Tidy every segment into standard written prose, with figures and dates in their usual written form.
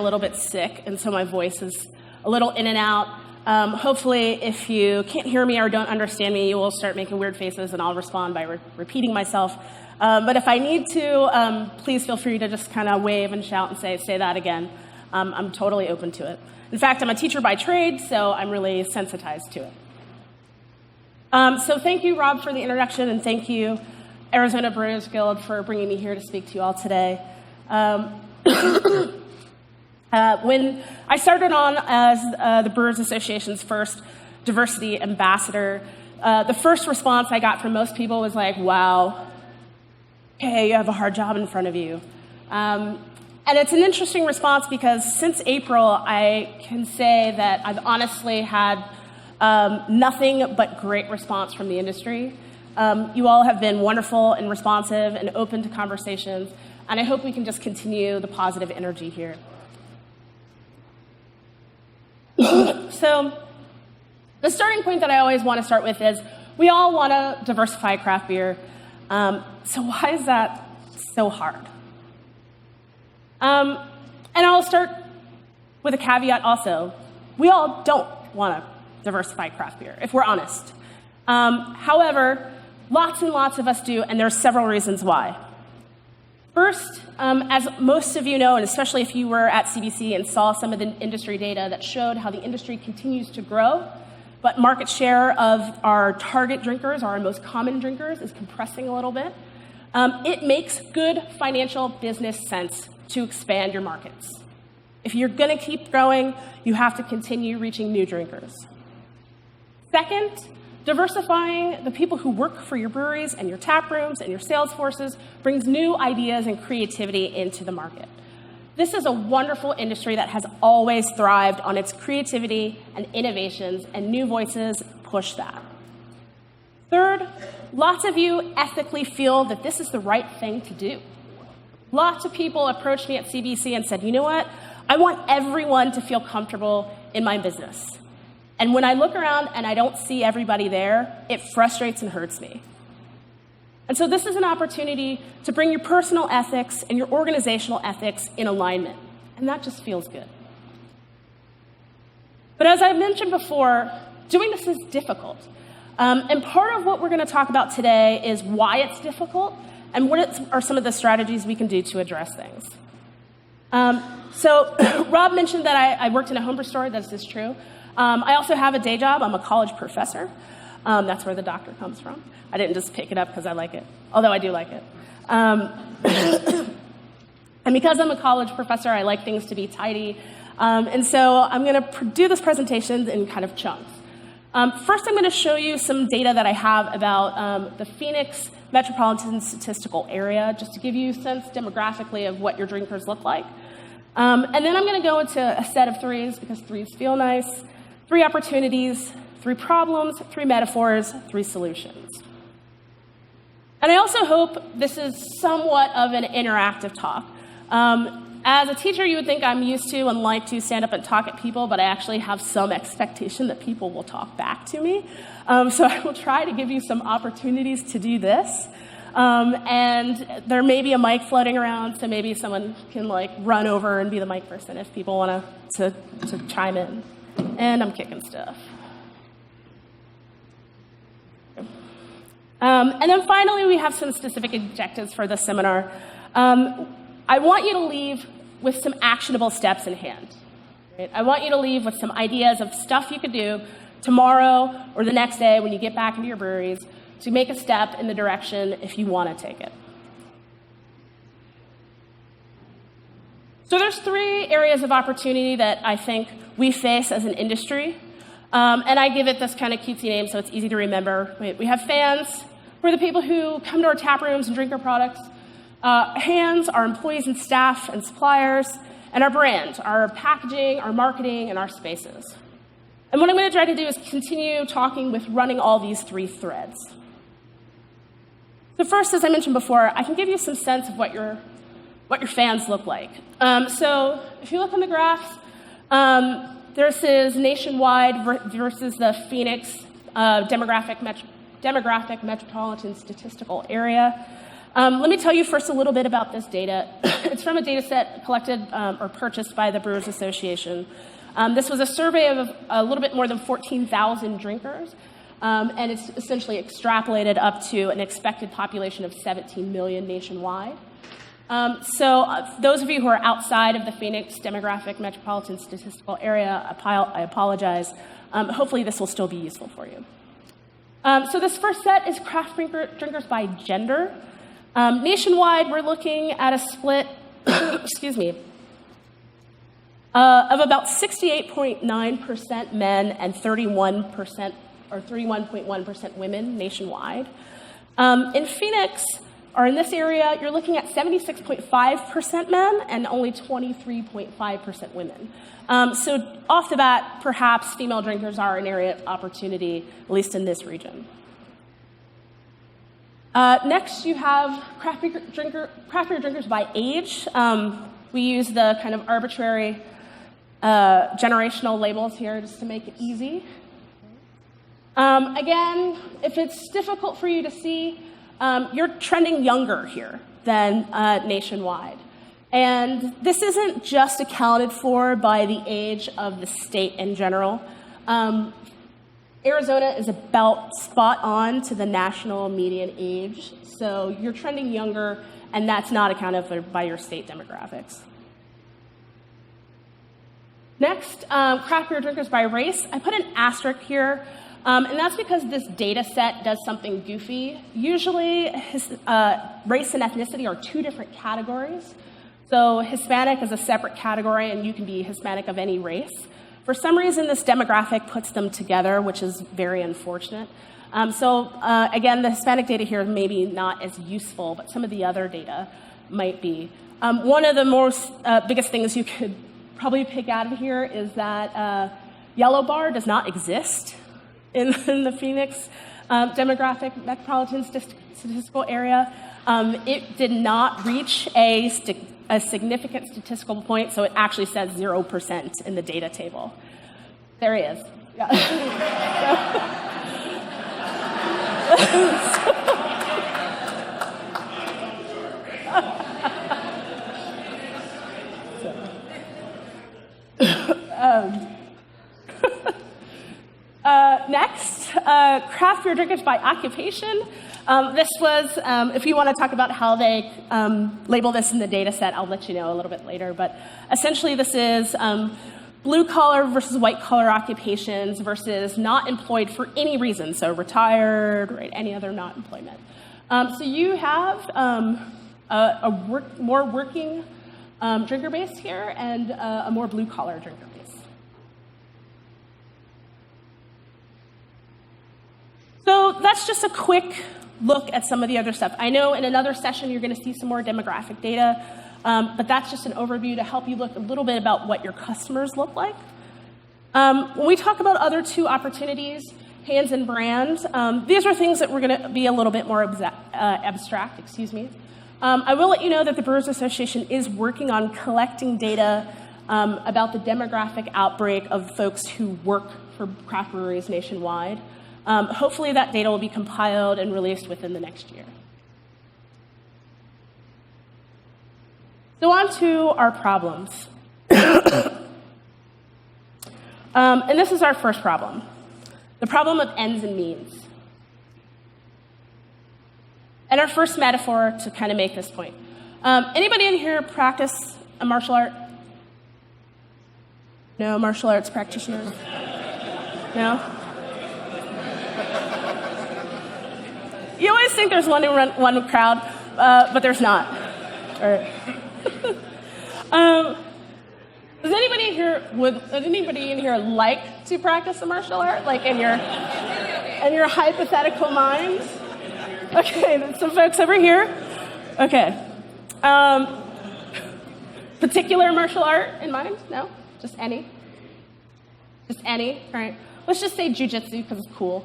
little bit sick, and so my voice is a little in and out. Hopefully, if you can't hear me or don't understand me, you will start making weird faces, and I'll respond by repeating myself. But if I need to, please feel free to just kind of wave and shout and say that again. I'm totally open to it. In fact, I'm a teacher by trade, so I'm really sensitized to it. So thank you, Rob, for the introduction, and thank you, Arizona Brewers Guild, for bringing me here to speak to you all today. When I started on as the Brewers Association's first diversity ambassador, the first response I got from most people was like, wow, hey, you have a hard job in front of you. And it's an interesting response because since April, I can say that I've honestly had nothing but great response from the industry. You all have been wonderful and responsive and open to conversations, and I hope we can just continue the positive energy here. So the starting point that I always want to start with is we all want to diversify craft beer. So why is that so hard? And I'll start with a caveat also. We all don't want to diversify craft beer, if we're honest. However, lots and lots of us do, and there's several reasons why. First, as most of you know, and especially if you were at CBC and saw some of the industry data that showed how the industry continues to grow, but market share of our target drinkers, our most common drinkers, is compressing a little bit, it makes good financial business sense to expand your markets. If you're going to keep growing, you have to continue reaching new drinkers. Second, diversifying the people who work for your breweries and your tap rooms and your sales forces brings new ideas and creativity into the market. This is a wonderful industry that has always thrived on its creativity and innovations, and new voices push that. Third, lots of you ethically feel that this is the right thing to do. Lots of people approached me at CBC and said, you know what? I want everyone to feel comfortable in my business. And when I look around and I don't see everybody there, it frustrates and hurts me. And so this is an opportunity to bring your personal ethics and your organizational ethics in alignment. And that just feels good. But as I mentioned before, doing this is difficult. And part of what we're going to talk about today is why it's difficult and what are some of the strategies we can do to address things. So Rob mentioned that I worked in a homebrew store. This is true. I also have a day job. I'm a college professor. That's where the doctor comes from. I didn't just pick it up because I like it, although I do like it. And because I'm a college professor, I like things to be tidy. And so I'm going to do this presentation in kind of chunks. First, I'm going to show you some data that I have about the Phoenix metropolitan statistical area, just to give you a sense demographically of what your drinkers look like. And then I'm going to go into a set of threes, because threes feel nice. 3 opportunities, 3 problems, 3 metaphors, 3 solutions. And I also hope this is somewhat of an interactive talk. As a teacher, you would think I'm used to and like to stand up and talk at people, but I actually have some expectation that people will talk back to me. So I will try to give you some opportunities to do this. And there may be a mic floating around, so maybe someone can run over and be the mic person if people want to chime in. And I'm kicking stuff. And then finally, we have some specific objectives for the seminar. I want you to leave with some actionable steps in hand. Right? I want you to leave with some ideas of stuff you could do tomorrow or the next day when you get back into your breweries to make a step in the direction if you want to take it. So there's 3 areas of opportunity that I think we face as an industry. And I give it this kind of cutesy name so it's easy to remember. We have fans, who are the people who come to our tap rooms and drink our products. Hands, our employees and staff and suppliers, and our brand, our packaging, our marketing, and our spaces. And what I'm going to try to do is continue talking with running all these 3 threads. So first, as I mentioned before, I can give you some sense of what your fans look like. So if you look on the graphs, this is nationwide versus the Phoenix demographic metropolitan statistical area. Let me tell you first a little bit about this data. It's from a data set collected or purchased by the Brewers Association. This was a survey of a little bit more than 14,000 drinkers, and it's essentially extrapolated up to an expected population of 17 million nationwide. Those of you who are outside of the Phoenix demographic metropolitan statistical area, I apologize. Hopefully this will still be useful for you. So this first set is craft drinkers by gender. Nationwide, we're looking at a split, excuse me, of about 68.9% men and 31% or 31.1% women nationwide. In Phoenix, or in this area, you're looking at 76.5% men and only 23.5% women. So off the bat, perhaps female drinkers are an area of opportunity, at least in this region. Next, you have craft beer drinkers by age. We use the kind of arbitrary generational labels here just to make it easy. Again, if it's difficult for you to see, you're trending younger here than nationwide. And this isn't just accounted for by the age of the state in general. Arizona is about spot on to the national median age, so you're trending younger, and that's not accounted for by your state demographics. Next, craft beer drinkers by race. I put an asterisk here, and that's because this data set does something goofy. Usually, race and ethnicity are two different categories. So Hispanic is a separate category, and you can be Hispanic of any race. For some reason, this demographic puts them together, which is very unfortunate. Again, the Hispanic data here may be not as useful, but some of the other data might be. One of the most biggest things you could probably pick out of here is that yellow bar does not exist in the Phoenix demographic metropolitan statistical area. It did not reach a significant statistical point, so it actually says 0% in the data table. There he is. Yeah. Next, craft beer drinkers by occupation. This was, if you want to talk about how they label this in the data set, I'll let you know a little bit later. But essentially, this is blue-collar versus white-collar occupations versus not employed for any reason, so retired, right, any other not employment. So you have more working drinker base here and a more blue-collar drinker base. So that's just a quick look at some of the other stuff. I know in another session you're going to see some more demographic data, but that's just an overview to help you look a little bit about what your customers look like. When we talk about other two opportunities, hands and brands, these are things that we're going to be a little bit more abstract, excuse me. I will let you know that the Brewers Association is working on collecting data about the demographic outbreak of folks who work for craft breweries nationwide. Hopefully that data will be compiled and released within the next year. So on to our problems. And this is our first problem, the problem of ends and means. And our first metaphor to kind of make this point. Anybody in here practice a martial art? No martial arts practitioners? No? You always think there's one crowd, but there's not. Does anybody in here like to practice a martial art, like in your hypothetical mind? Okay, there's some folks over here. Okay. Particular martial art in mind? No? Just any? Just any? All right. Let's just say jujitsu because it's cool.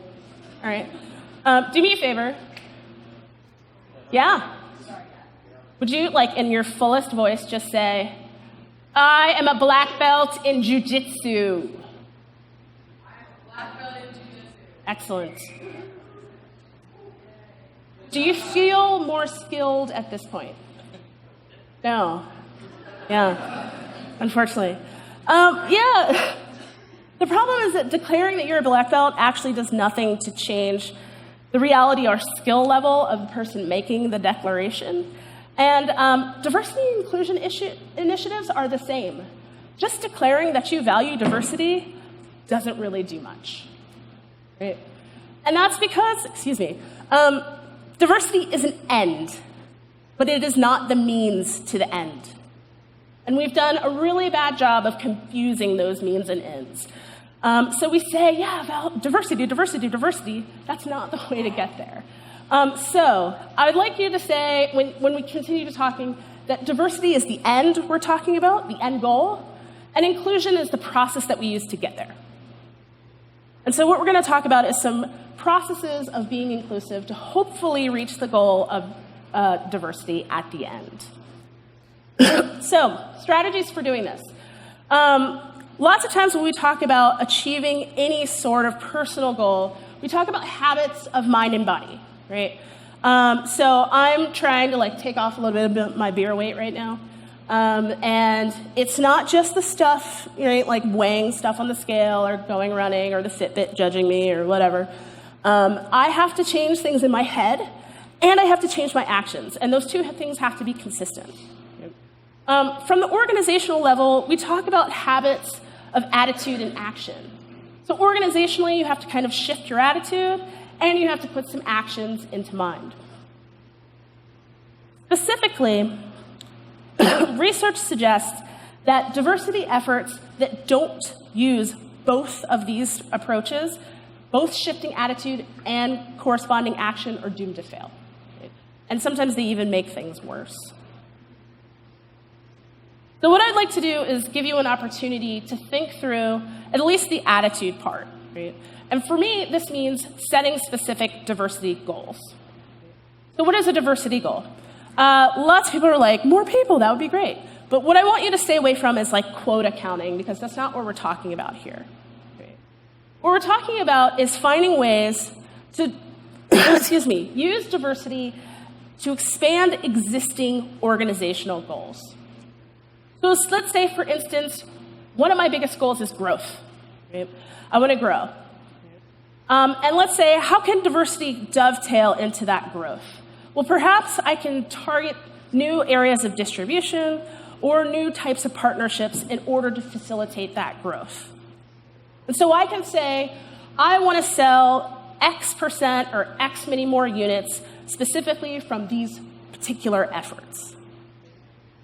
All right. Do me a favor. Yeah? Would you, like, in your fullest voice, just say, I am a black belt in jujitsu. I'm a black belt in jujitsu. Excellent. Do you feel more skilled at this point? No. Yeah, unfortunately. Yeah. The problem is that declaring that you're a black belt actually does nothing to change the reality or skill level of the person making the declaration. And diversity and inclusion initiatives are the same. Just declaring that you value diversity doesn't really do much. Right? And that's because, diversity is an end, but it is not the means to the end. And we've done a really bad job of confusing those means and ends. So we say, yeah, diversity, diversity, diversity. That's not the way to get there. So I would like you to say, when we continue to talking, that diversity is the end we're talking about, the end goal, and inclusion is the process that we use to get there. And so what we're going to talk about is some processes of being inclusive to hopefully reach the goal of diversity at the end. So, strategies for doing this. Lots of times when we talk about achieving any sort of personal goal, we talk about habits of mind and body, right? So I'm trying to take off a little bit of my beer weight right now. And it's not just the stuff, like weighing stuff on the scale or going running or the Fitbit judging me or whatever. I have to change things in my head and I have to change my actions. And those two things have to be consistent. From the organizational level, we talk about habits of attitude and action. So organizationally, you have to kind of shift your attitude, and you have to put some actions into mind. Specifically, research suggests that diversity efforts that don't use both of these approaches, both shifting attitude and corresponding action, are doomed to fail. And sometimes they even make things worse. So what I'd like to do is give you an opportunity to think through at least the attitude part, right? And for me, this means setting specific diversity goals. So what is a diversity goal? Lots of people are like, more people, that would be great. But what I want you to stay away from is quota counting, because that's not what we're talking about here. Right? What we're talking about is finding ways to, use diversity to expand existing organizational goals. So let's say, for instance, one of my biggest goals is growth. Right? I want to grow. And let's say, how can diversity dovetail into that growth? Well, perhaps I can target new areas of distribution or new types of partnerships in order to facilitate that growth. And so I can say, I want to sell X% or X many more units specifically from these particular efforts.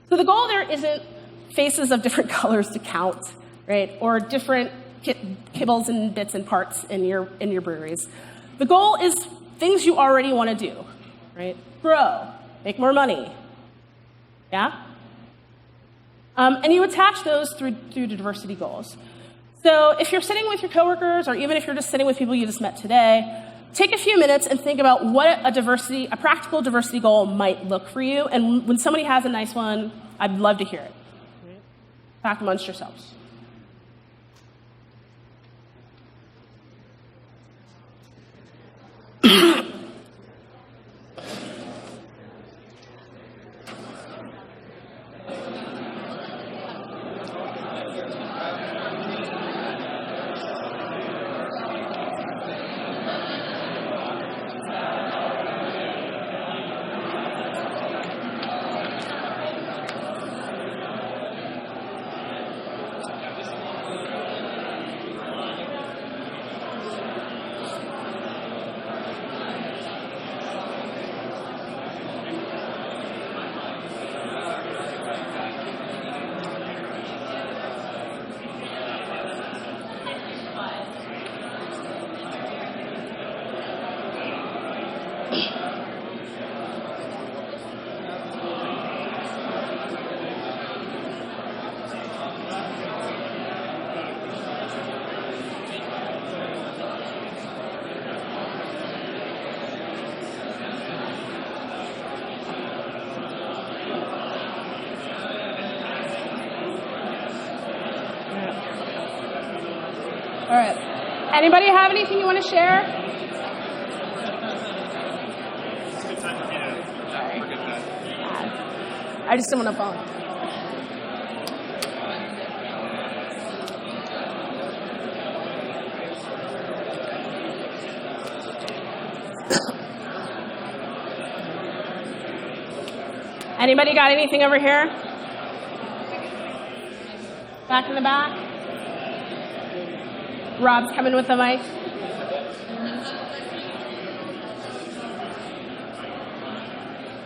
So the goal there isn't faces of different colors to count, right? Or different kibbles and bits and parts in your breweries. The goal is things you already want to do, right? Grow, make more money, yeah? And you attach those through diversity goals. So if you're sitting with your coworkers, or even if you're just sitting with people you just met today, take a few minutes and think about what a practical diversity goal might look for you. And when somebody has a nice one, I'd love to hear it. Talk amongst yourselves. All right. Anybody have anything you want to share? I just don't want to fall. Anybody got anything over here? Back in the back? Rob's coming with the mic.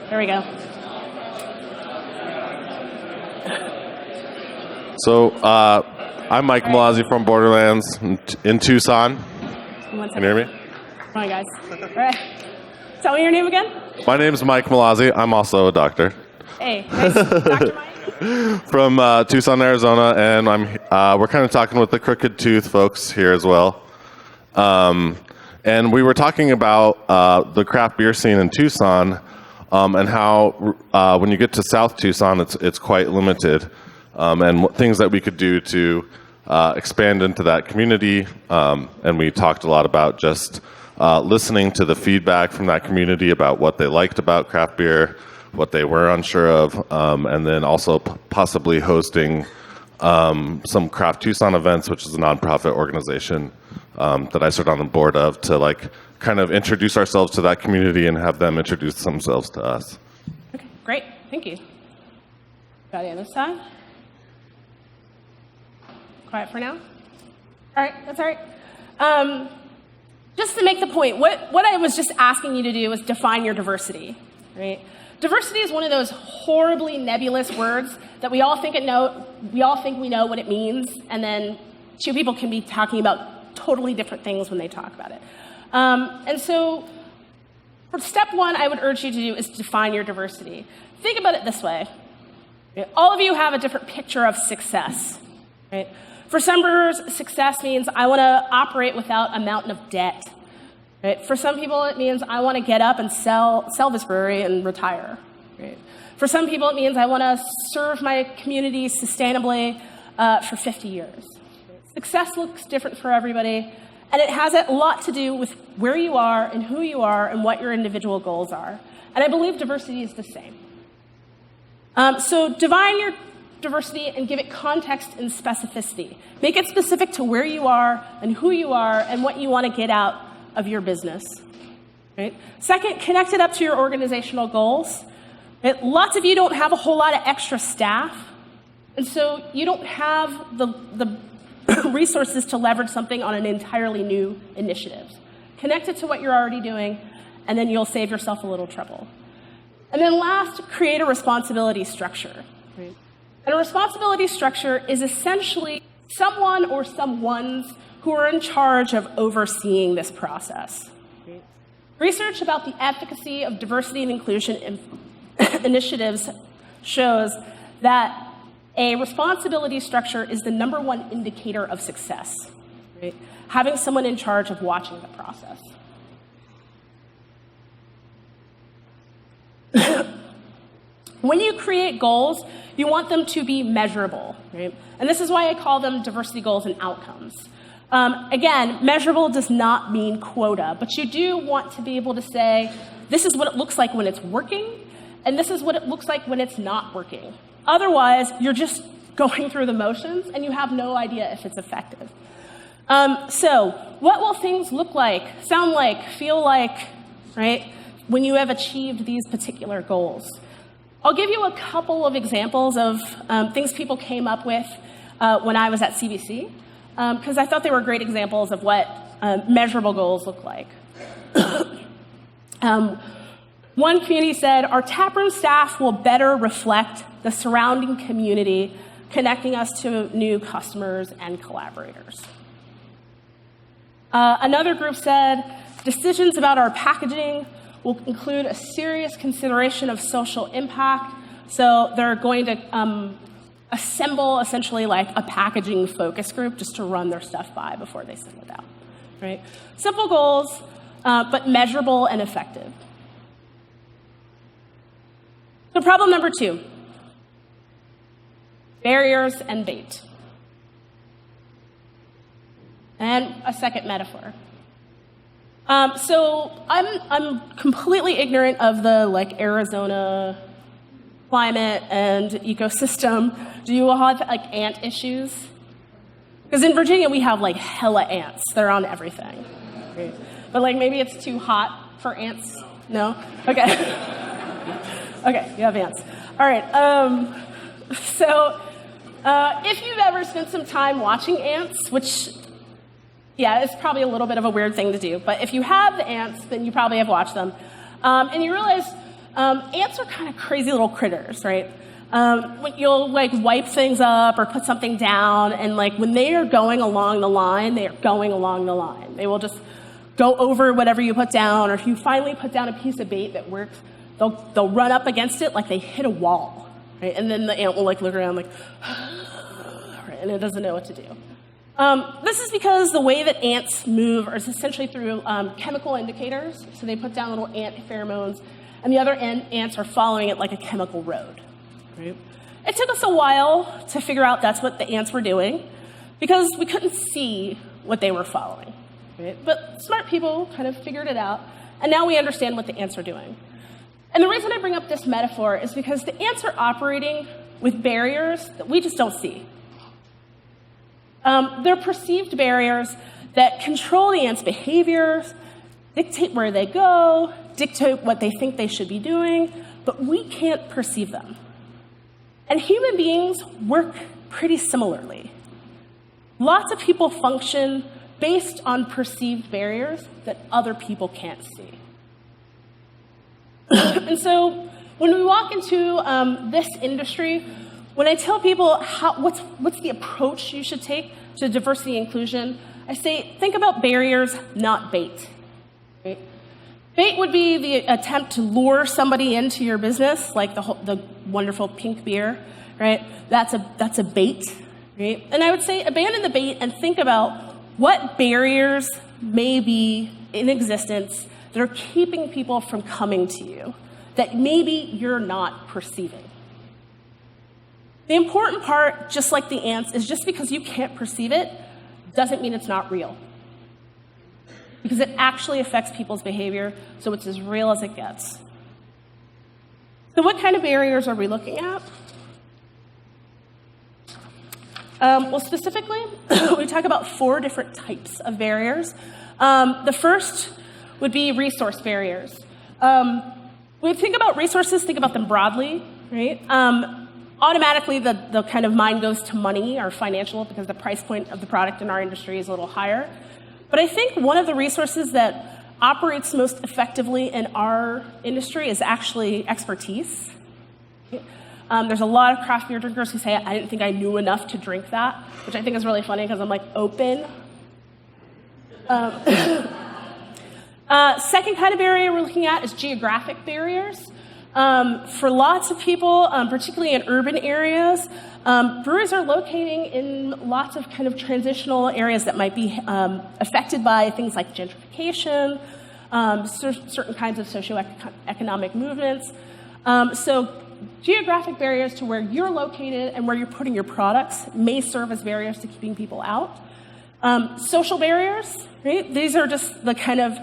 There we go. So, I'm Mike Malazzi from Borderlands in Tucson. Can you hear me? Come on, guys. All right. Tell me your name again. My name's Mike Malazzi. I'm also a doctor. Hey, nice. Dr. Mike. From Tucson, Arizona, and we're kind of talking with the Crooked Tooth folks here as well. And we were talking about the craft beer scene in Tucson, and how when you get to South Tucson, it's quite limited, and things that we could do to expand into that community. And we talked a lot about just listening to the feedback from that community about what they liked about craft beer, what they were unsure of, and then also possibly hosting some Craft Tucson events, which is a nonprofit organization that I serve on the board of, to kind of introduce ourselves to that community and have them introduce themselves to us. Okay, great. Thank you. Got it on this side? Quiet for now? All right, that's all right. Just to make the point, what I was just asking you to do was define your diversity, right? Diversity is one of those horribly nebulous words that we all think we know what it means, and then two people can be talking about totally different things when they talk about it. And so, for step one, I would urge you to do is define your diversity. Think about it this way. All of you have a different picture of success, right? For some brewers, success means I want to operate without a mountain of debt. Right? For some people, it means I want to get up and sell this brewery and retire. Right? For some people, it means I want to serve my community sustainably for 50 years. Success looks different for everybody, and it has a lot to do with where you are and who you are and what your individual goals are. And I believe diversity is the same. So define your diversity and give it context and specificity. Make it specific to where you are and who you are and what you want to get out of your business. Right? Second, connect it up to your organizational goals. Right? Lots of you don't have a whole lot of extra staff, and so you don't have the resources to leverage something on an entirely new initiative. Connect it to what you're already doing, and then you'll save yourself a little trouble. And then last, create a responsibility structure. Right? And a responsibility structure is essentially someone or someones who are in charge of overseeing this process. Right? Research about the efficacy of diversity and inclusion initiatives shows that a responsibility structure is the #1 indicator of success. Right? Having someone in charge of watching the process. When you create goals, you want them to be measurable, right? And this is why I call them diversity goals and outcomes. Again, measurable does not mean quota, but you do want to be able to say, this is what it looks like when it's working, and this is what it looks like when it's not working. Otherwise, you're just going through the motions, and you have no idea if it's effective. So what will things look like, sound like, feel like, right, when you have achieved these particular goals? I'll give you a couple of examples of things people came up with when I was at CBC, because I thought they were great examples of what measurable goals look like. One community said, our taproom staff will better reflect the surrounding community, connecting us to new customers and collaborators. Another group said, decisions about our packaging will include a serious consideration of social impact. So they're going to assemble essentially like a packaging focus group just to run their stuff by before they send it out. Right? Simple goals, but measurable and effective. So problem number 2, barriers and bait. And a second metaphor. So I'm completely ignorant of the Arizona climate and ecosystem, do you all have like ant issues? Because in Virginia, we have like hella ants. They're on everything. Right? But like maybe it's too hot for ants? No? Okay. Okay, you have ants. All right. So if you've ever spent some time watching ants, which, yeah, it's probably a little bit of a weird thing to do, but if you have the ants, then you probably have watched them. And you realize ants are kind of crazy little critters, right? When you'll like wipe things up or put something down, and like when they are going along the line, they are going along the line. They will just go over whatever you put down, or if you finally put down a piece of bait that works, they'll run up against it like they hit a wall, right? And then the ant will like look around like, right, and it doesn't know what to do. This is because the way that ants move is essentially through chemical indicators. So they put down little ant pheromones, and the other ants are following it like a chemical road. Right? It took us a while to figure out that's what the ants were doing, because we couldn't see what they were following. Right? But smart people kind of figured it out, and now we understand what the ants are doing. And the reason I bring up this metaphor is because the ants are operating with barriers that we just don't see. They're perceived barriers that control the ants' behaviors, dictate where they go, dictate what they think they should be doing, but we can't perceive them. And human beings work pretty similarly. Lots of people function based on perceived barriers that other people can't see. And so when we walk into this industry, when I tell people what's the approach you should take to diversity and inclusion, I say, think about barriers, not bait. Right? Bait would be the attempt to lure somebody into your business, like the wonderful pink beer, right? That's a bait, right? And I would say abandon the bait and think about what barriers may be in existence that are keeping people from coming to you, that maybe you're not perceiving. The important part, just like the ants, is just because you can't perceive it doesn't mean it's not real. Because it actually affects people's behavior, so it's as real as it gets. So what kind of barriers are we looking at? Well, specifically, we talk about 4 different types of barriers. The first would be resource barriers. When we think about resources, think about them broadly, right? Automatically, the kind of mind goes to money or financial, because the price point of the product in our industry is a little higher. But I think one of the resources that operates most effectively in our industry is actually expertise. There's a lot of craft beer drinkers who say, I didn't think I knew enough to drink that, which I think is really funny because I'm like, open. Second kind of barrier we're looking at is geographic barriers. For lots of people, particularly in urban areas, breweries are locating in lots of kind of transitional areas that might be affected by things like gentrification, certain kinds of socioeconomic movements. So geographic barriers to where you're located and where you're putting your products may serve as barriers to keeping people out. Social barriers, right? These are just the kind of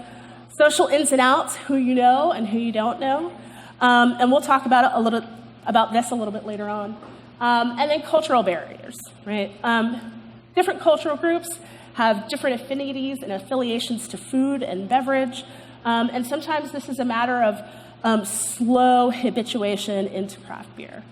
social ins and outs, who you know and who you don't know. And we'll talk about this a little bit later on. And then cultural barriers, right? Different cultural groups have different affinities and affiliations to food and beverage. And sometimes this is a matter of slow habituation into craft beer.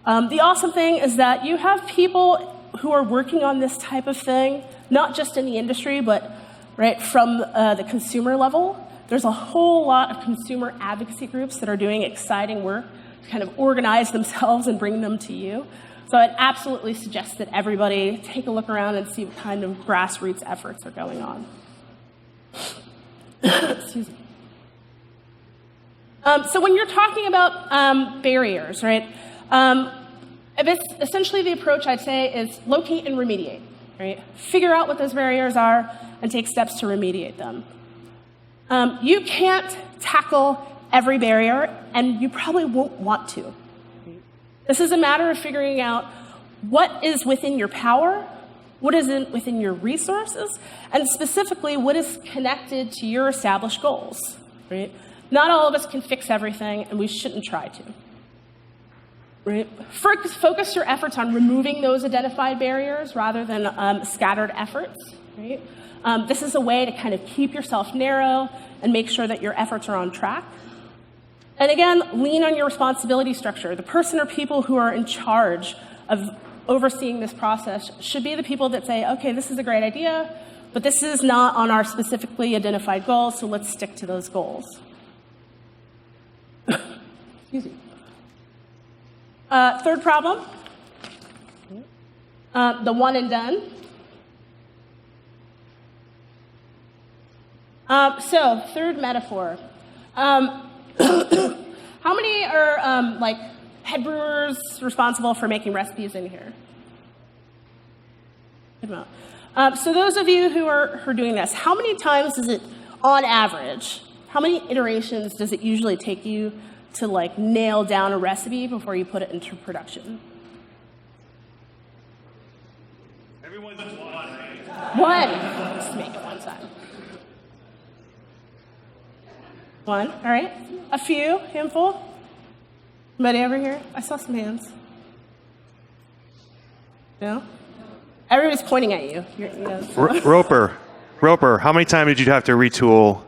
The awesome thing is that you have people who are working on this type of thing, not just in the industry, but right from the consumer level. There's a whole lot of consumer advocacy groups that are doing exciting work to kind of organize themselves and bring them to you. So I'd absolutely suggest that everybody take a look around and see what kind of grassroots efforts are going on. Excuse me. So when you're talking about barriers, right, essentially the approach I'd say is locate and remediate, right? Figure out what those barriers are and take steps to remediate them. You can't tackle every barrier, and you probably won't want to. This is a matter of figuring out what is within your power, what isn't within your resources, and specifically what is connected to your established goals, right? Not all of us can fix everything, and we shouldn't try to. right? Focus your efforts on removing those identified barriers rather than scattered efforts, right? This is a way to kind of keep yourself narrow and make sure that your efforts are on track. And again, lean on your responsibility structure. The person or people who are in charge of overseeing this process should be the people that say, okay, this is a great idea, but this is not on our specifically identified goals, so let's stick to those goals. Excuse me. Third problem, the one and done. So, third metaphor. How many are like head brewers responsible for making recipes in here? Good amount. So those of you who are doing this, how many times is it, on average, how many iterations does it usually take you to like nail down a recipe before you put it into production? Everyone's one. One. Just make it one time. One. All right. A few. Handful. Anybody over here? I saw some hands. No? Everybody's pointing at you. Roper, how many times did you have to retool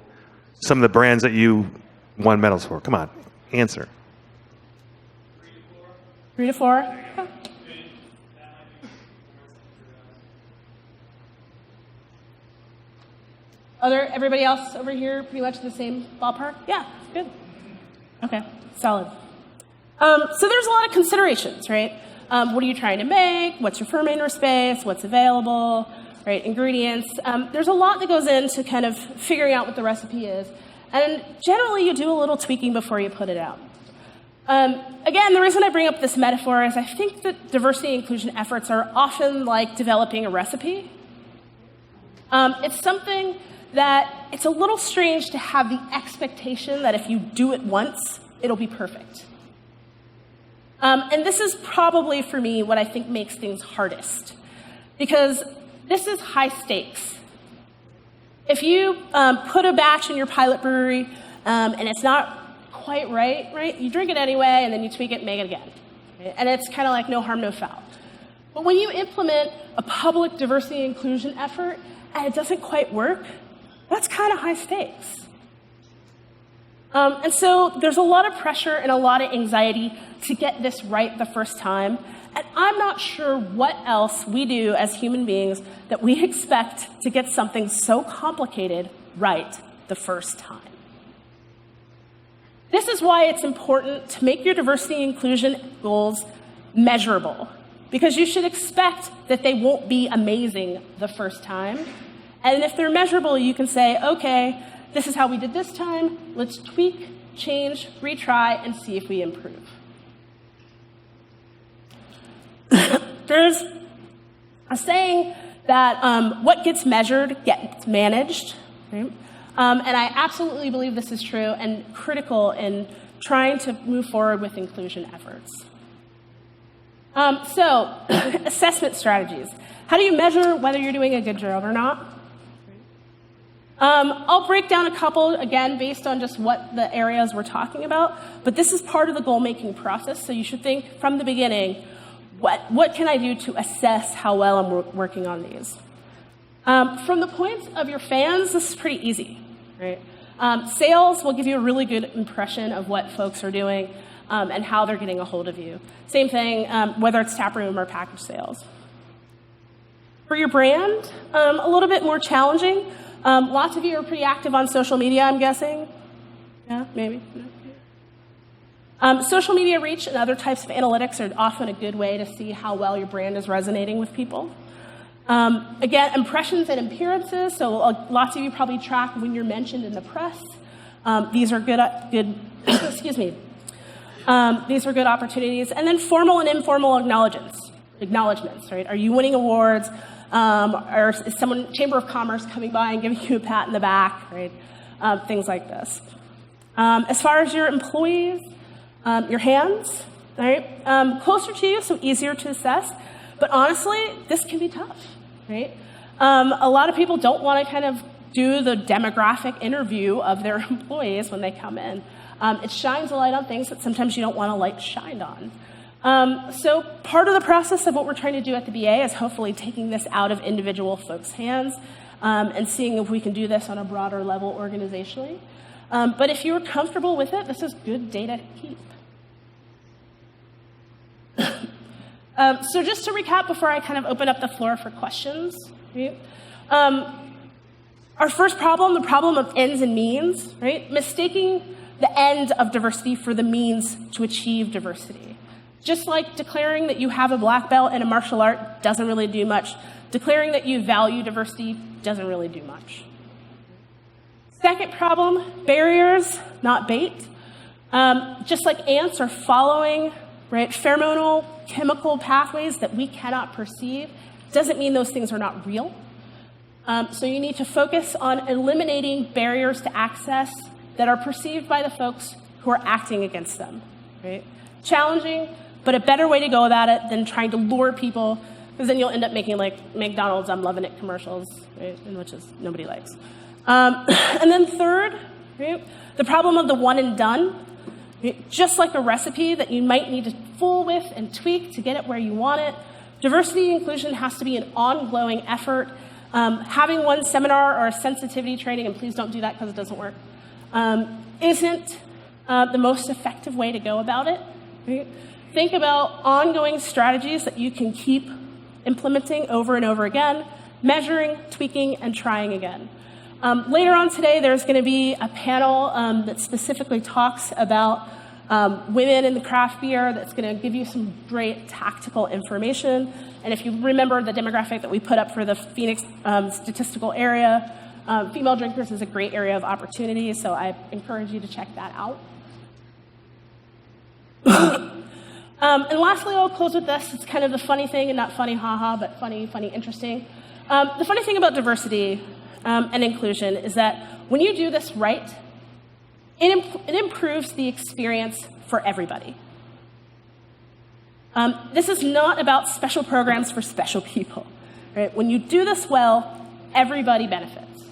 some of the brands that you won medals for? Come on, answer. 3 to 4. Oh. Everybody else over here pretty much in the same ballpark? Yeah, good. Okay, solid. So there's a lot of considerations, right? What are you trying to make? What's your fermenter space? What's available? Right? Ingredients. There's a lot that goes into kind of figuring out what the recipe is. And generally, you do a little tweaking before you put it out. Again, the reason I bring up this metaphor is I think that diversity and inclusion efforts are often like developing a recipe. It's something that it's a little strange to have the expectation that if you do it once, it'll be perfect. And this is probably, for me, what I think makes things hardest. Because this is high stakes. If you put a batch in your pilot brewery and it's not quite right, you drink it anyway, and then you tweak it and make it again. Right? And it's kind of like no harm, no foul. But when you implement a public diversity and inclusion effort and it doesn't quite work, that's kind of high stakes. And so there's a lot of pressure and a lot of anxiety to get this right the first time. And I'm not sure what else we do as human beings that we expect to get something so complicated right the first time. This is why it's important to make your diversity and inclusion goals measurable, because you should expect that they won't be amazing the first time. And if they're measurable, you can say, okay, this is how we did this time. Let's tweak, change, retry, and see if we improve. There's a saying that what gets measured gets managed. Right? And I absolutely believe this is true and critical in trying to move forward with inclusion efforts. So, assessment strategies. How do you measure whether you're doing a good job or not? I'll break down a couple, again, based on just what the areas we're talking about, but this is part of the goal-making process, so you should think from the beginning, what can I do to assess how well I'm working on these? From the point of your fans, this is pretty easy, right? Sales will give you a really good impression of what folks are doing and how they're getting a hold of you. Same thing, whether it's taproom or package sales. For your brand, a little bit more challenging. Lots of you are pretty active on social media, I'm guessing. Yeah, maybe. No. Social media reach and other types of analytics are often a good way to see how well your brand is resonating with people. Again, impressions and appearances. So lots of you probably track when you're mentioned in the press. These are good excuse me. These are good opportunities. And then formal and informal acknowledgements, right? Are you winning awards? Or is someone, Chamber of Commerce, coming by and giving you a pat in the back, right? Things like this. As far as your employees, your hands, right? Closer to you, so easier to assess. But honestly, this can be tough, right? A lot of people don't want to kind of do the demographic interview of their employees when they come in. It shines a light on things that sometimes you don't want a light shined on. So part of the process of what we're trying to do at the BA is hopefully taking this out of individual folks' hands and seeing if we can do this on a broader level organizationally. But if you're comfortable with it, this is good data to keep. So just to recap before I kind of open up the floor for questions, right? Our first problem, the problem of ends and means, right? Mistaking the end of diversity for the means to achieve diversity. Just like declaring that you have a black belt in a martial art doesn't really do much. Declaring that you value diversity doesn't really do much. Second problem, barriers, not bait. Just like ants are following, right, pheromonal chemical pathways that we cannot perceive, doesn't mean those things are not real. So you need to focus on eliminating barriers to access that are perceived by the folks who are acting against them. Right? Challenging, but a better way to go about it than trying to lure people, because then you'll end up making like McDonald's "I'm loving it" commercials, right? And which is nobody likes. And then third, right, the problem of the one and done. Right? Just like a recipe that you might need to fool with and tweak to get it where you want it, diversity and inclusion has to be an ongoing effort. Having one seminar or a sensitivity training, and please don't do that because it doesn't work, isn't the most effective way to go about it. Right? Think about ongoing strategies that you can keep implementing over and over again, measuring, tweaking, and trying again. Later on today, there's going to be a panel that specifically talks about women in the craft beer that's going to give you some great tactical information. And if you remember the demographic that we put up for the Phoenix statistical area, female drinkers is a great area of opportunity, so I encourage you to check that out. And lastly, I'll close with this. It's kind of the funny thing, and not funny, haha, but funny, interesting. The funny thing about diversity and inclusion is that when you do this right, it improves the experience for everybody. This is not about special programs for special people. Right? When you do this well, everybody benefits.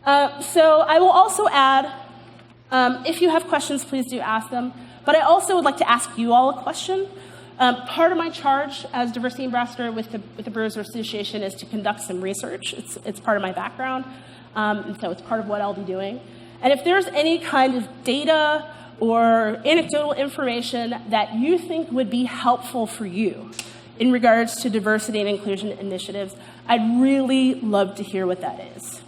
So I will also add, if you have questions, please do ask them. But I also would like to ask you all a question. Part of my charge as diversity ambassador with the Brewers Association is to conduct some research. It's part of my background, and so it's part of what I'll be doing. And if there's any kind of data or anecdotal information that you think would be helpful for you in regards to diversity and inclusion initiatives, I'd really love to hear what that is,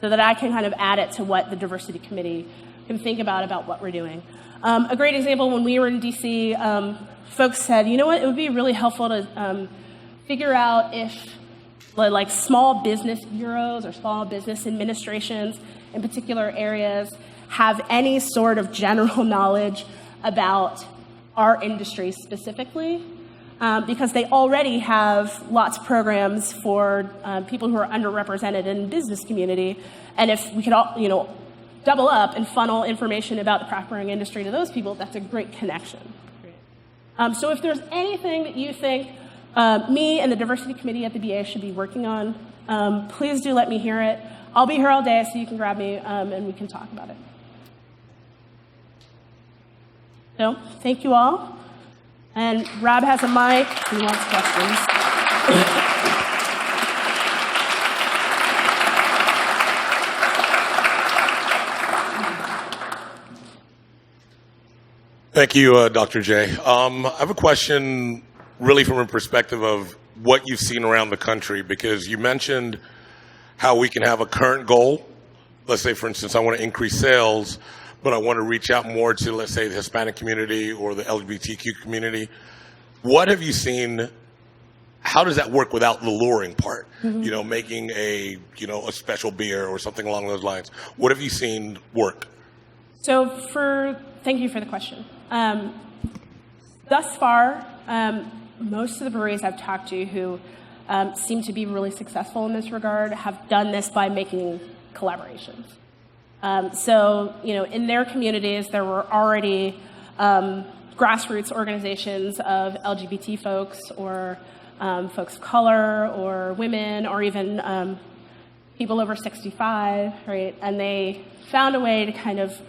so that I can kind of add it to what the diversity committee can think about what we're doing. A great example, when we were in DC, folks said, you know what, it would be really helpful to figure out if like small business bureaus or small business administrations in particular areas have any sort of general knowledge about our industry specifically, because they already have lots of programs for people who are underrepresented in the business community. And if we could all, double up and funnel information about the craft brewing industry to those people, that's a great connection. So if there's anything that you think me and the diversity committee at the BA should be working on, please do let me hear it. I'll be here all day, so you can grab me and we can talk about it. So thank you all. And Rob has a mic. He wants questions. Thank you, Dr. J. I have a question really from a perspective of what you've seen around the country, because you mentioned how we can have a current goal. Let's say, for instance, I want to increase sales, but I want to reach out more to, let's say, the Hispanic community or the LGBTQ community. What have you seen? How does that work without the luring part? Mm-hmm. Making a special beer or something along those lines. What have you seen work? So thank you for the question. Thus far, most of the breweries I've talked to who seem to be really successful in this regard have done this by making collaborations. So, in their communities, there were already grassroots organizations of LGBT folks or folks of color or women or even people over 65, right? And they found a way to kind of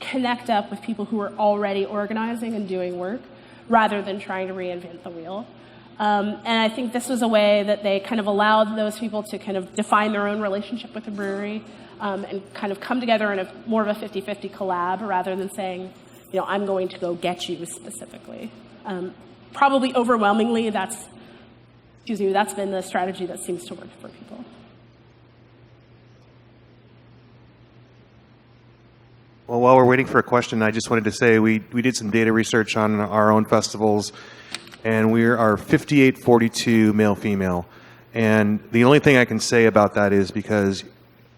connect up with people who are already organizing and doing work rather than trying to reinvent the wheel. And I think this was a way that they kind of allowed those people to kind of define their own relationship with the brewery and kind of come together in more of a 50-50 collab rather than saying, I'm going to go get you specifically. Probably overwhelmingly, that's been the strategy that seems to work for people. Well, while we're waiting for a question, I just wanted to say we did some data research on our own festivals, and we are 58-42 male-female. And the only thing I can say about that is because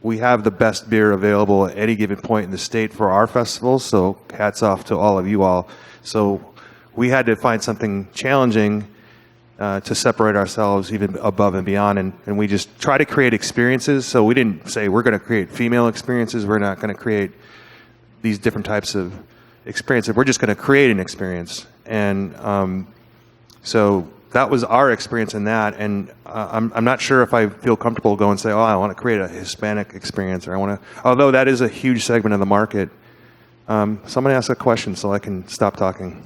we have the best beer available at any given point in the state for our festivals, so hats off to all of you all. So we had to find something challenging to separate ourselves even above and beyond, and we just try to create experiences. So we didn't say we're going to create female experiences, we're not going to create these different types of experiences. We're just going to create an experience. And so that was our experience in that. And I'm not sure if I feel comfortable going and say, I want to create a Hispanic experience, or although that is a huge segment of the market. Somebody ask a question so I can stop talking.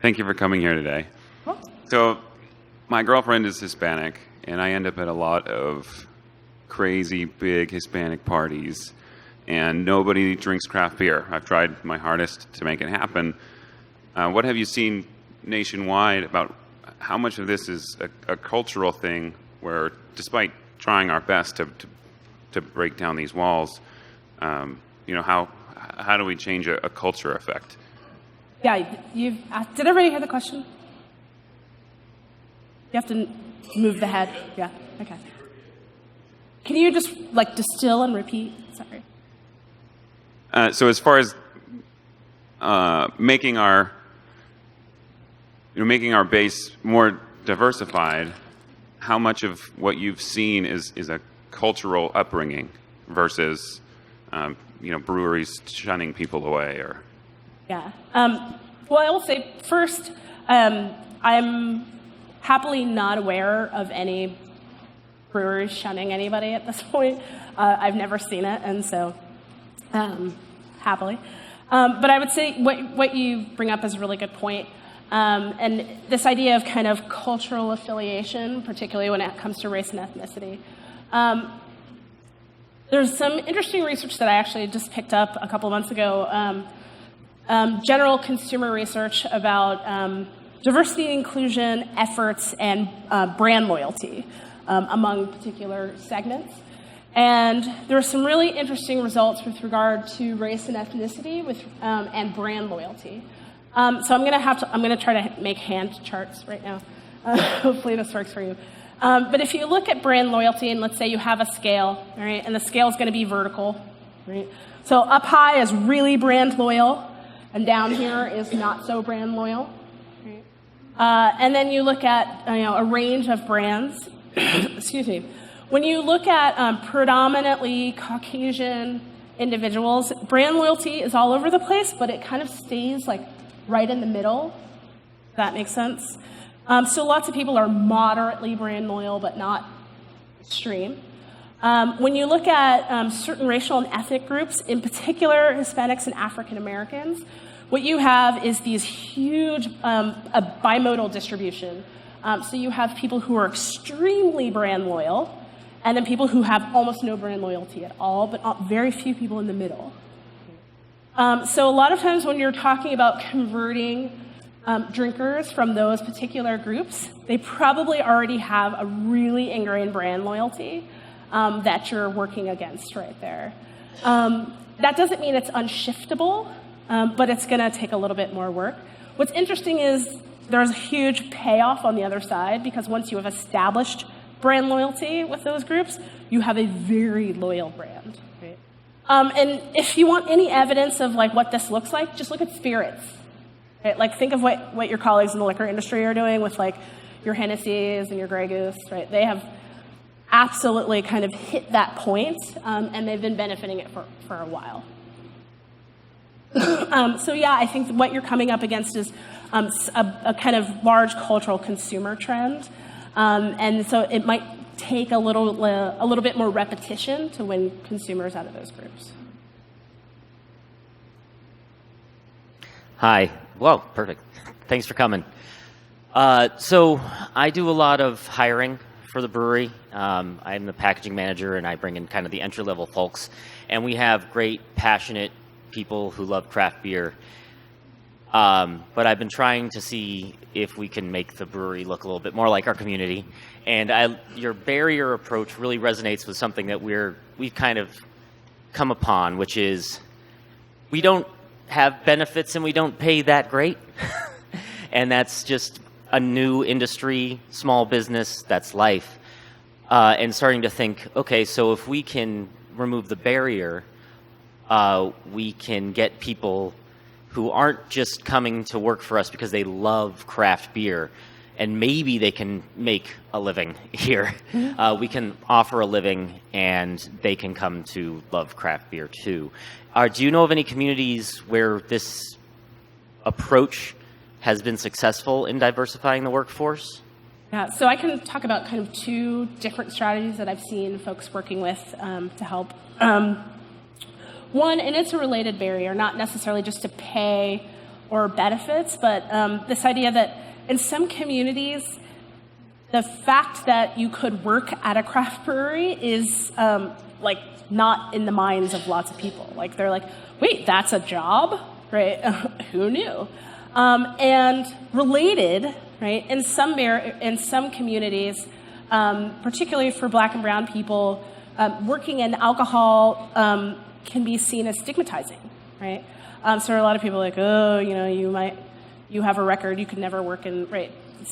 Thank you for coming here today. So, my girlfriend is Hispanic, and I end up at a lot of crazy big Hispanic parties, and nobody drinks craft beer. I've tried my hardest to make it happen. What have you seen nationwide about how much of this is a cultural thing where, despite trying our best to break down these walls, how do we change a culture effect? Yeah, did everybody hear the question? You have to move the head. Yeah, okay. Can you just distill and repeat? Sorry. So as far as making our base more diversified, how much of what you've seen is a cultural upbringing versus breweries shunning people away or? Yeah. Well, I will say first, I'm happily not aware of any brewers shunning anybody at this point. I've never seen it, and so happily. But I would say what you bring up is a really good point. And this idea of kind of cultural affiliation, particularly when it comes to race and ethnicity. There's some interesting research that I actually just picked up a couple of months ago. General consumer research about diversity and inclusion efforts and brand loyalty among particular segments. And there are some really interesting results with regard to race and ethnicity and brand loyalty. So I'm going to try to make hand charts right now. Hopefully this works for you. But if you look at brand loyalty, and let's say you have a scale, right, and the scale is going to be vertical, right? So up high is really brand loyal, and down here is not so brand loyal. Right? And then you look at a range of brands. Excuse me. When you look at predominantly Caucasian individuals, brand loyalty is all over the place, but it kind of stays right in the middle. If that makes sense. So lots of people are moderately brand loyal, but not extreme. When you look at certain racial and ethnic groups, in particular Hispanics and African Americans, what you have is these huge a bimodal distribution. So you have people who are extremely brand loyal, and then people who have almost no brand loyalty at all, but very few people in the middle. So a lot of times when you're talking about converting drinkers from those particular groups, they probably already have a really ingrained brand loyalty that you're working against right there. That doesn't mean it's unshiftable, but it's going to take a little bit more work. What's interesting is there's a huge payoff on the other side, because once you have established brand loyalty with those groups, you have a very loyal brand. Right? And if you want any evidence of what this looks like, just look at spirits. Right? Think of what your colleagues in the liquor industry are doing with your Hennessy's and your Grey Goose. Right? They have absolutely kind of hit that point, and they've been benefiting it for a while. So yeah, I think what you're coming up against is a kind of large cultural consumer trend, and so it might take a little bit more repetition to win consumers out of those groups. Hi. Whoa, perfect. Thanks for coming. So I do a lot of hiring for the brewery. I'm the packaging manager, and I bring in kind of the entry-level folks. And we have great, passionate people who love craft beer. But I've been trying to see if we can make the brewery look a little bit more like our community. And your barrier approach really resonates with something that we've kind of come upon, which is we don't have benefits and we don't pay that great. And that's just a new industry, small business, that's life. And starting to think, okay, so if we can remove the barrier, we can get people who aren't just coming to work for us because they love craft beer, and maybe they can make a living here. We can offer a living, and they can come to love craft beer too. Do you know of any communities where this approach has been successful in diversifying the workforce? Yeah, so I can talk about kind of two different strategies that I've seen folks working with to help. One, and it's a related barrier, not necessarily just to pay or benefits, but this idea that in some communities, the fact that you could work at a craft brewery is like not in the minds of lots of people. Like they're like, wait, that's a job, right? Who knew? And related, right? In some communities, particularly for Black and brown people, working in alcohol can be seen as stigmatizing, right? So a lot of people are like, oh, you have a record, you could never work in, right?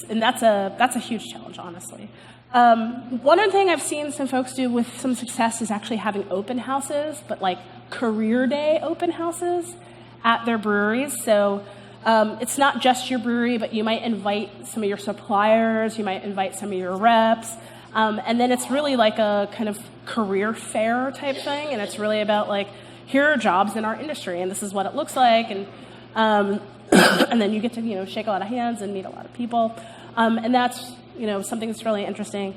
And that's a huge challenge, honestly. One other thing I've seen some folks do with some success is actually having open houses, but like career day open houses at their breweries. So it's not just your brewery, but you might invite some of your suppliers, you might invite some of your reps, and then it's really like a kind of career fair type thing, and it's really about like, here are jobs in our industry, and this is what it looks like, and and then you get to shake a lot of hands and meet a lot of people, and that's something that's really interesting.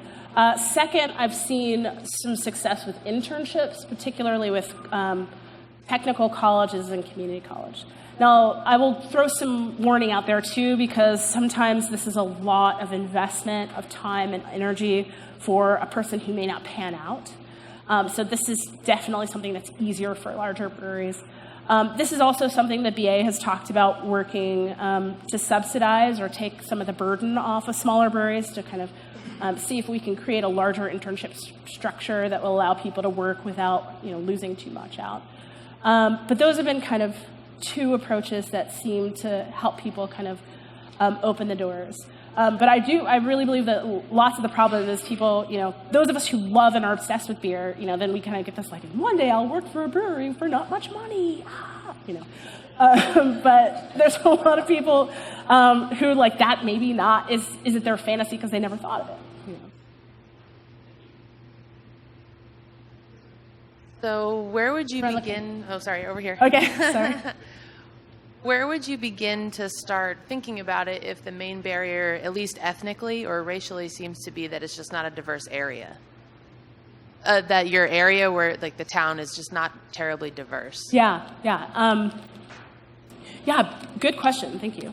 Second, I've seen some success with internships, particularly with technical colleges and community college. Now, I will throw some warning out there too, because sometimes this is a lot of investment of time and energy for a person who may not pan out. So this is definitely something that's easier for larger breweries. This is also something that BA has talked about working to subsidize or take some of the burden off of smaller breweries to kind of see if we can create a larger internship structure that will allow people to work without losing too much out. But those have been kind of two approaches that seem to help people kind of open the doors. But I really believe that lots of the problem is people, those of us who love and are obsessed with beer, then we kind of get this like, one day I'll work for a brewery for not much money, but there's a lot of people who like that maybe not isn't their fantasy because they never thought of it. So where would you begin? Oh, sorry, over here. Okay, sorry. Where would you begin to start thinking about it if the main barrier, at least ethnically or racially, seems to be that it's just not a diverse area? That your area where, like, the town is just not terribly diverse? Yeah. Good question. Thank you.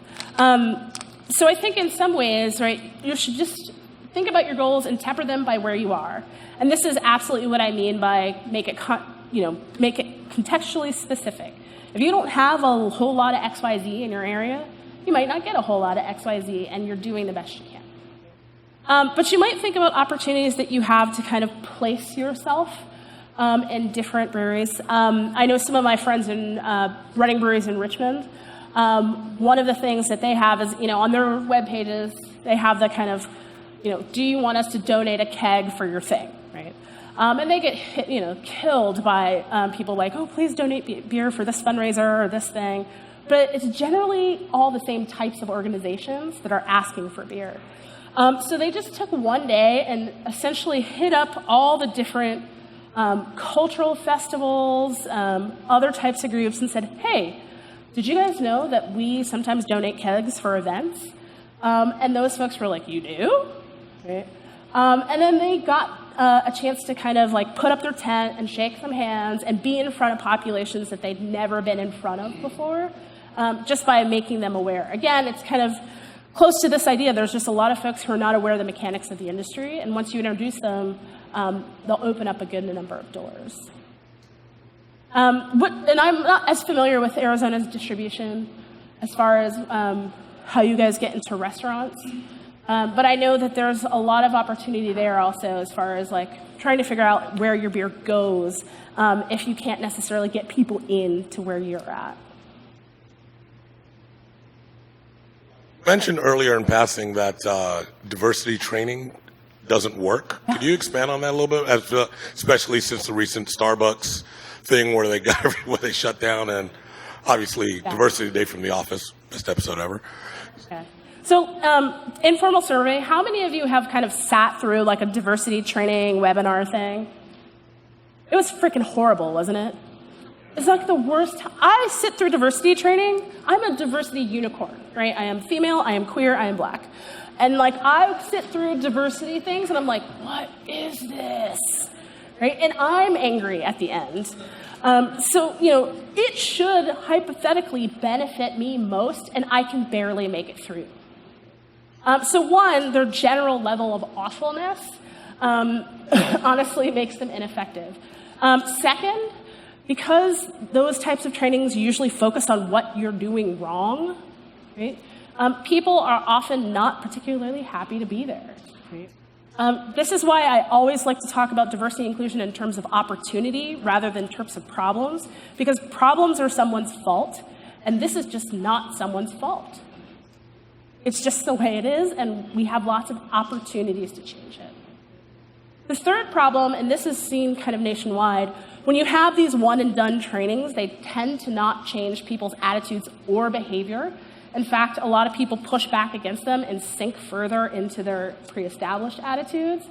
So I think in some ways, right, you should just think about your goals and temper them by where you are. And this is absolutely what I mean by make it contextually specific. If you don't have a whole lot of XYZ in your area, you might not get a whole lot of XYZ, and you're doing the best you can. But you might think about opportunities that you have to kind of place yourself in different breweries. I know some of my friends in running breweries in Richmond. One of the things that they have is, on their web pages, they have the kind of, do you want us to donate a keg for your thing, right? And they get killed by people like, oh, please donate beer for this fundraiser or this thing. But it's generally all the same types of organizations that are asking for beer. So they just took one day and essentially hit up all the different cultural festivals, other types of groups, and said, hey, Did you guys know that we sometimes donate kegs for events? And those folks were like, you do? Right? And then they got a chance to kind of like put up their tent and shake some hands and be in front of populations that they'd never been in front of before, just by making them aware. Again, it's kind of close to this idea. There's just a lot of folks who are not aware of the mechanics of the industry, and once you introduce them, they'll open up a good number of doors. And I'm not as familiar with Arizona's distribution as far as how you guys get into restaurants. But I know that there's a lot of opportunity there also as far as like trying to figure out where your beer goes if you can't necessarily get people in to where you're at. You mentioned earlier in passing that diversity training doesn't work. Could you expand on that a little bit, especially since the recent Starbucks thing where they shut down, and obviously Diversity Day from The Office, best episode ever. Okay. So, informal survey, how many of you have kind of sat through like a diversity training webinar thing? It was freaking horrible, wasn't it? It's like the worst. I sit through diversity training. I'm a diversity unicorn, right? I am female, I am queer, I am black. And like I sit through diversity things and I'm like, what is this? Right? And I'm angry at the end. So, it should hypothetically benefit me most, and I can barely make it through. So one, their general level of awfulness honestly makes them ineffective. Second, because those types of trainings usually focus on what you're doing wrong, right? People are often not particularly happy to be there. Right? This is why I always like to talk about diversity and inclusion in terms of opportunity rather than in terms of problems, because problems are someone's fault, and this is just not someone's fault. It's just the way it is, and we have lots of opportunities to change it. The third problem, and this is seen kind of nationwide, when you have these one-and-done trainings, they tend to not change people's attitudes or behavior. In fact, a lot of people push back against them and sink further into their pre-established attitudes.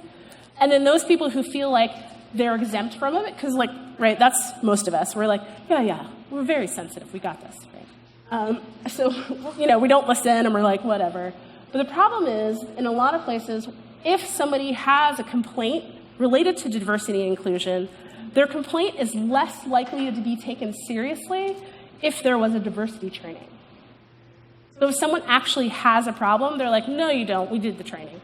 And then those people who feel like they're exempt from it, because right, that's most of us. We're like, yeah, we're very sensitive. We got this, right? So, we don't listen and we're like, whatever. But the problem is, in a lot of places, if somebody has a complaint related to diversity and inclusion, their complaint is less likely to be taken seriously if there was a diversity training. So if someone actually has a problem, they're like, no, you don't. We did the training.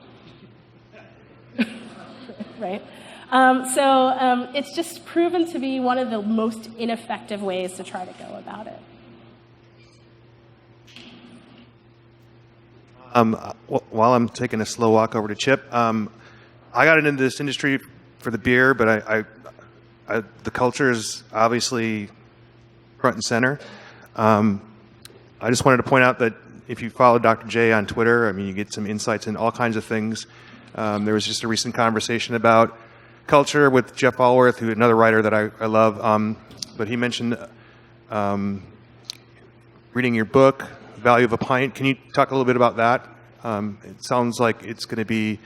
Right? So it's just proven to be one of the most ineffective ways to try to go about it. While I'm taking a slow walk over to Chip, I got into this industry for the beer, but the culture is obviously front and center. I just wanted to point out that if you follow Dr. J on Twitter, you get some insights into all kinds of things. There was just a recent conversation about culture with Jeff Allworth, another writer that I love. But he mentioned reading your book, Value of a Pint. Can you talk a little bit about that? It sounds like it's going to be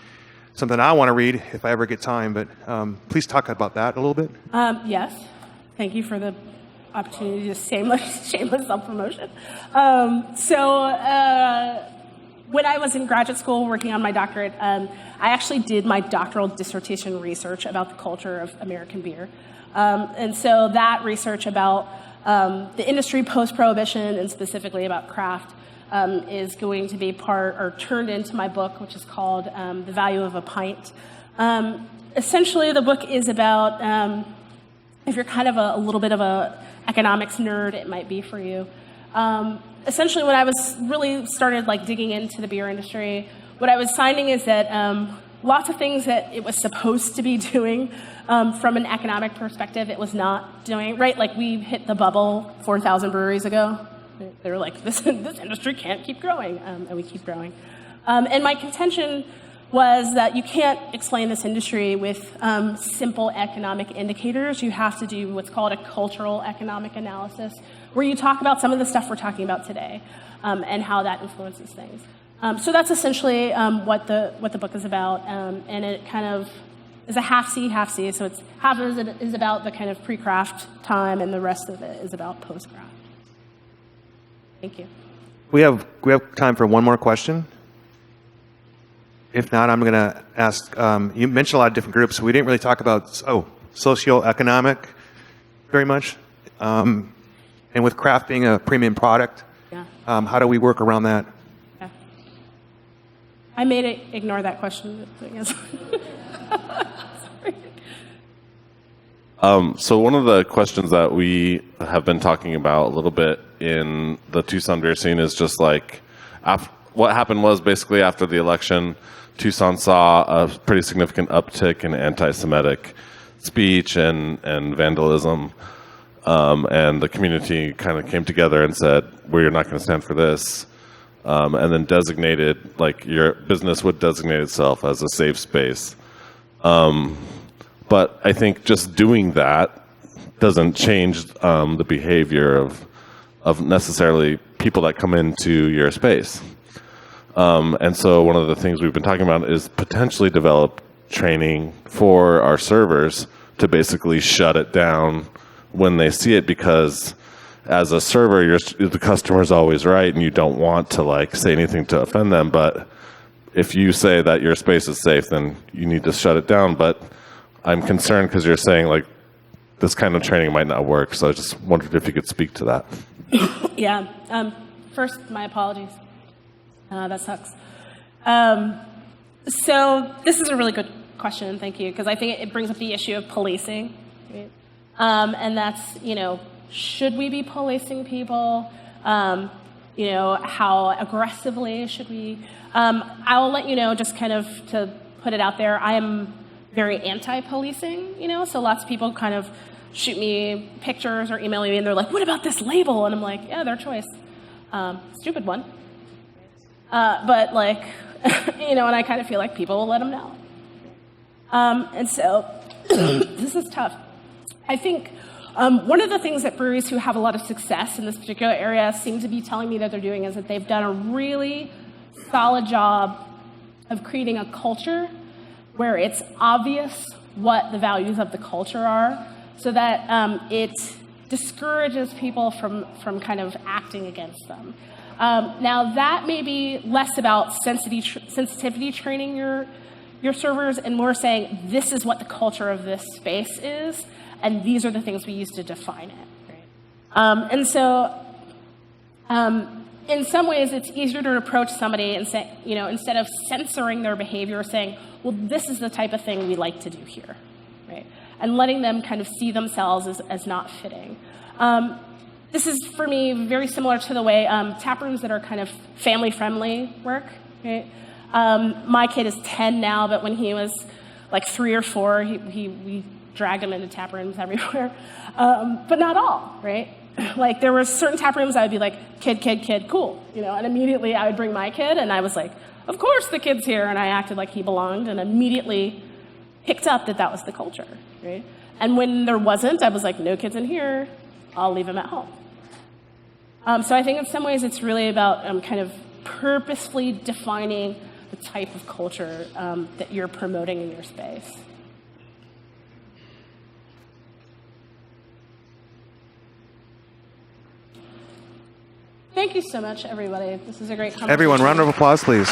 something I want to read if I ever get time, but please talk about that a little bit. Yes. Thank you for the opportunity to shameless self-promotion. When I was in graduate school working on my doctorate, I actually did my doctoral dissertation research about the culture of American beer. And so that research about the industry post-prohibition and specifically about craft is going to be turned into my book, which is called The Value of a Pint. Essentially, the book is about, if you're kind of a little bit of a economics nerd, it might be for you. Essentially, when I was really started digging into the beer industry, what I was finding is that lots of things that it was supposed to be doing from an economic perspective, it was not doing, right? We hit the bubble 4,000 breweries ago. They were like, this industry can't keep growing, and we keep growing. And my contention was that you can't explain this industry with simple economic indicators. You have to do what's called a cultural economic analysis, where you talk about some of the stuff we're talking about today and how that influences things. So that's essentially what the book is about, and it kind of is a half-C, half-C. So it's half of it is about the kind of pre-craft time, and the rest of it is about post-craft. Thank you. We have time for one more question. If not, I'm going to ask, you mentioned a lot of different groups. We didn't really talk about, socioeconomic very much. And with craft being a premium product, Yeah. How do we work around that? Yeah. I made it ignore that question. Sorry. So one of the questions that we have been talking about a little bit in the Tucson beer scene is just like, what happened was basically after the election, Tucson saw a pretty significant uptick in anti-Semitic speech and vandalism. And the community kind of came together and said, we're not going to stand for this. And then designated, like your business would designate itself as a safe space. But I think just doing that doesn't change the behavior of necessarily people that come into your space. And so one of the things we've been talking about is potentially develop training for our servers to basically shut it down when they see it, because as a server, the customer's always right and you don't want to like say anything to offend them. But if you say that your space is safe, then you need to shut it down. But I'm concerned because you're saying like this kind of training might not work. So I just wondered if you could speak to that. Yeah. First, my apologies. That sucks. So this is a really good question. Thank you. Because I think it brings up the issue of policing. Right? And that's, should we be policing people? How aggressively should we? I'll let you know, just kind of to put it out there, I am very anti-policing, so lots of people kind of shoot me pictures or email me and they're like, what about this label? And I'm like, yeah, their choice. Stupid one. But like, and I kind of feel like people will let them know. And so this is tough. I think one of the things that breweries who have a lot of success in this particular area seem to be telling me that they're doing is that they've done a really solid job of creating a culture where it's obvious what the values of the culture are, so that it discourages people from kind of acting against them. Now, that may be less about sensitivity training your servers and more saying, this is what the culture of this space is, and these are the things we use to define it. Right? And so, in some ways, it's easier to approach somebody and say, instead of censoring their behavior, saying, well, this is the type of thing we like to do here, right? And letting them kind of see themselves as not fitting. This is, for me, very similar to the way tap rooms that are kind of family-friendly work, right? My kid is 10 now, but when he was like 3 or 4, we dragged him into tap rooms everywhere. But not all, right? Like, there were certain tap rooms I would be like, kid, cool, and immediately I would bring my kid, and I was like, of course the kid's here, and I acted like he belonged, and immediately picked up that was the culture, right? And when there wasn't, I was like, no kids in here, I'll leave him at home. So I think in some ways it's really about kind of purposefully defining the type of culture that you're promoting in your space. Thank you so much, everybody. This is a great conversation. Everyone, round of applause, please.